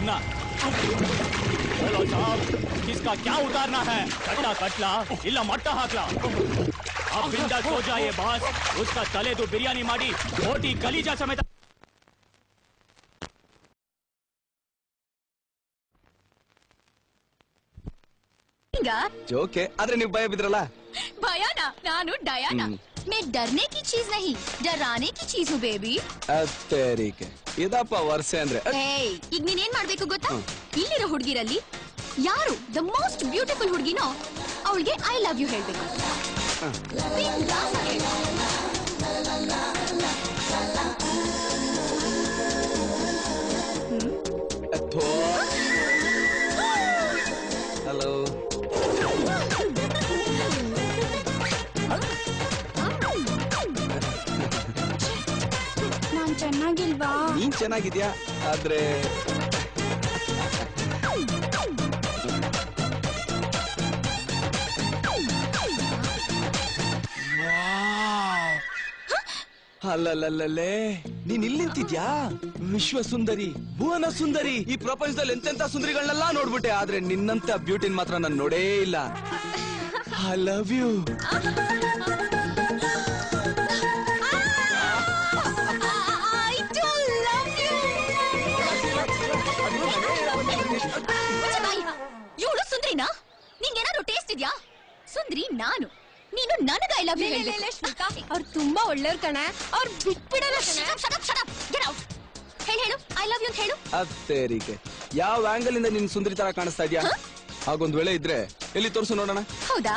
सुनना। बोलो साहब, किसका क्या उतारना है? कटला कटला इल्ला मट्टा हाकला। अब बिंदास हो जाइए बॉस, उसका तले तो बिरयानी माड़ी बोटी कलीजा समेत। ಜೋಕೆ ಆದ್ರೆ ನೀವು ಭಯ ಬಿದ್ರಲ್ಲ. ಭಯನಾ? ನಾನು ಡಯಾನಾ. मैं डरने की चीज नहीं, डराने की चीज हूँ बेबी. ಅತ್ತೇರಿಕೆ ಇದಪ್ಪ ವರ್ಷೆ ಅಂದ್ರೆ. ಈಗ ನೀನೇನ್ ಮಾಡ್ಬೇಕು ಗೊತ್ತಾ? ಇಲ್ಲಿರೋ ಹುಡುಗಿರಲ್ಲಿ ಯಾರು ದ ಮೋಸ್ಟ್ ಬ್ಯೂಟಿಫುಲ್ ಹುಡುಗಿನೋ ಅವಳಿಗೆ ಐ ಲವ್ ಯು ಹೇಳ್ಬೇಕು. ಹಲೋ. ನಾನ್ ಚೆನ್ನಾಗಿಲ್ವಾ? ನೀನ್ ಚೆನ್ನಾಗಿದ್ಯಾ, ಆದ್ರೆ ಅಲ್ಲಲ್ಲೇ ನೀನ್ ಇಲ್ಲಿ ನಿಂತಿದ್ಯಾ? ವಿಶ್ವ ಸುಂದರಿ, ಭುವನ ಸುಂದರಿ, ಈ ಪ್ರಪಂಚದಲ್ಲಿ ಎಂತೆಂತ ಸುಂದರಿಗಳನ್ನೆಲ್ಲ ನೋಡ್ಬಿಟ್ಟೆ, ಆದ್ರೆ ನಿನ್ನಂತ ಬ್ಯೂಟಿನ್ ಮಾತ್ರ ನಾನು ನೋಡೇ ಇಲ್ಲ. I love you. ಇವಳು ಸುಂದ್ರಿನಾ? ನಿಂಗೇನಾದ್ರು ಟೇಸ್ಟ್ ಇದ್ಯಾ? ಸುಂದ್ರಿ ನಾನು, ನೀನು ನನಗ ಐ ಲವ್ ಯು ಹೇಳ್ಬೇಕು. ಅವ್ರು ತುಂಬಾ ಒಳ್ಳೆಯವ್ರು ಕಣ, ಅವ್ರು ಬಿಟ್ಬಿಡಲ್ಲ ಕಣ. ಹೇಳು ಐ ಲವ್ ಯು ಅಂತ ಹೇಳು. ಅತ್ತೇರಿಕೆ ಯಾವ ಆಂಗಲ್ ಇಂದ ನಿನ್ ಸುಂದರಿ ತರ ಕಾಣಿಸ್ತಾ ಇದ್ಯಾ? ಹಾಗೊಂದ್ ವೇಳೆ ಇದ್ರೆ ಎಲ್ಲಿ ತೋರ್ಸು ನೋಡೋಣ. ಹೌದಾ?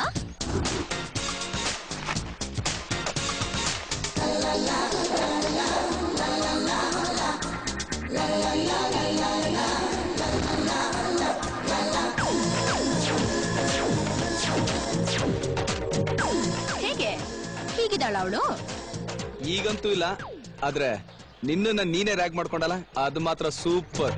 ಹೇಗೆ ಹೀಗಿದ್ದಾಳ ಅವಳು? ಈಗಂತೂ ಇಲ್ಲ, ಆದ್ರೆ ನಿನ್ನ ನೀನೇ ರ್ಯಾಗ್ ಮಾಡ್ಕೊಂಡಲ್ಲ, ಅದು ಮಾತ್ರ super.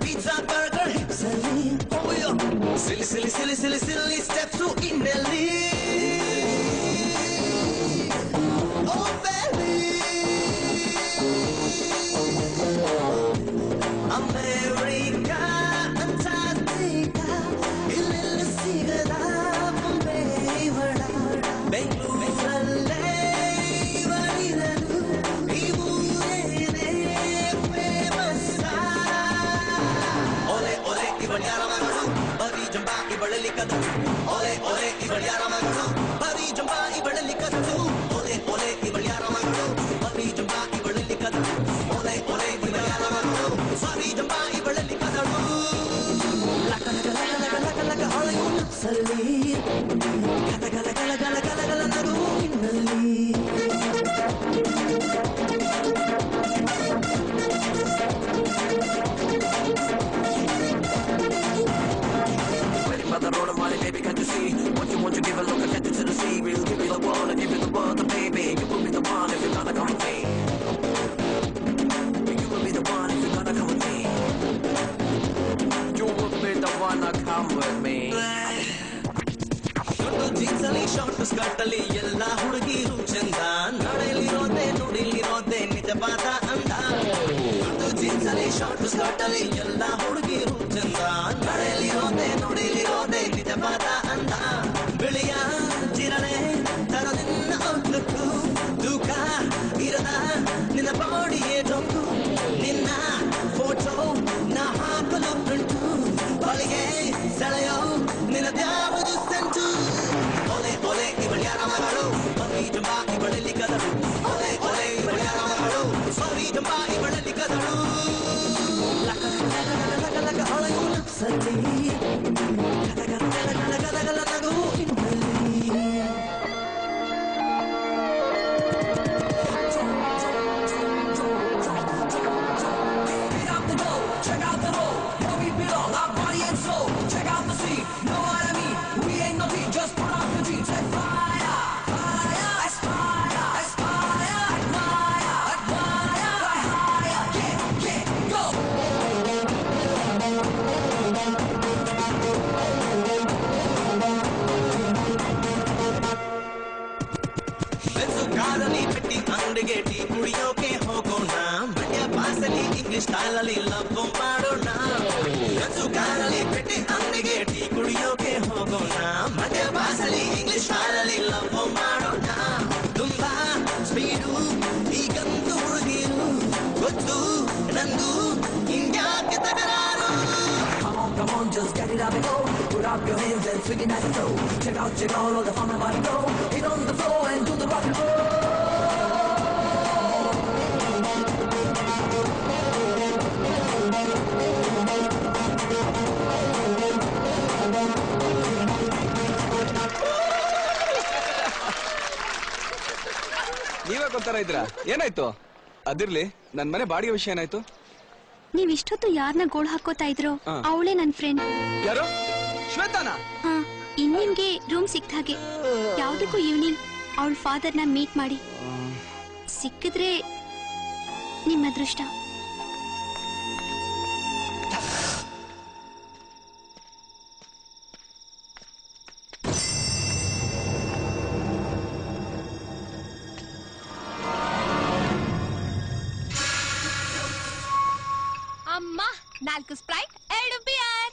Pizza, burger, silly, oh yeah, silly steps to Italy. Oh baby, America, Antarctica, illi sigada Bombay vada, Bengaluru varidalu, ibulene famous. Ole ole ivalyara maganu, bari jamba ivalali kadu. Ole ole ivalyara maganu, bari jamba ivalali kadu. Ole ole ivalyara maganu, bari jamba ivalali kadu. Ole ole ivalyara maganu, bari jamba ivalali kadu. Laka laka laka laka laka laka Hollywood salli, gala gala gala gala gala gala nagu innalli. By the road of money, baby, can't you see? What you want, you give a look, attention to the sea. We'll give you the world, I'll give you the world, baby. You will be the one if you're gonna come with me. You will be the one if you're gonna come with me. You will be the one to come with me. Jeans ali, short skirt ali, ella hudugiru chanda. Nadalirode, nudilirode, nijapata anda. Jeans ali, short skirt ali, ella hudugiru chanda. Nadalirode, nudilirode, nijapata anda. Biliya jirane, taradinna outlookku, duka irada, ninna body e donku, ninna photo na hakalu printu, balige saleyo, ninna dyavudu sentu. Ole ole ivalyara magalu, bari jamba ivalali kadalu. Ole ole ivalyara magalu, bari jamba ivalali kadalu. Laka laka laka laka laka Hollywood salli. English ಸ್ಟೈಲಲ್ಲಿ love ಮಾಡೋಣ ಗಂಜು ಕಾರಲ್ಲಿ ಪೆಟ್ಟಿ ಅಂಗಡಿಗೆ tea ಕುಡಿಯೋಕೆ ಹೋಗೋಣ ಮಧ್ಯ ಭಾಷೆಲಿ English ಸ್ಟೈಲಲ್ಲಿ love ಮಾಡೋಣ ತುಂಬಾ ಸ್ಪೀಡು ಈಗಂತೂ ಹುಡುಗಿರು ಗೊತ್ತು ನಂದು ಹಿಂಗ್ಯಾಕೆ ತಕರಾರು Come on, just get it up and go. Put up your hands and swing it nice and slow. Check out all the fun about it go. Hit on the floor and do the rock and roll. ನೀವೇ ಗೊತ್ತಾರ ಇದ್ರ ಏನಾಯ್ತು ಅದಿರ್ಲಿ ನನ್ ಮನೆ ಬಾಡಿಗೆ ವಿಷಯ ಏನಾಯ್ತು ನೀವ್ ಇಷ್ಟೊತ್ತು ಯಾರನ್ನ ಗೋಳ್ ಹಾಕೋತಾ ಇದ್ರೋ ಅವಳೇ ನನ್ ಫ್ರೆಂಡ್ ಯಾರು ಶ್ವೇತಾನ ಇನ್ ನಿಮ್ಗೆ ರೂಮ್ ಸಿಕ್ತ ಹಾಗೆ ಯಾವ್ದಕ್ಕೂ ಈವ್ನಿಂಗ್ ಅವಳ ಫಾದರ್ನ ಮೀಟ್ ಮಾಡಿ ಸಿಕ್ಕಿದ್ರೆ ನಿಮ್ಮ ಅದೃಷ್ಟ ಅಮ್ಮ 4 ಸ್ಪ್ರೈಟ್ 2 ಬಿಯರ್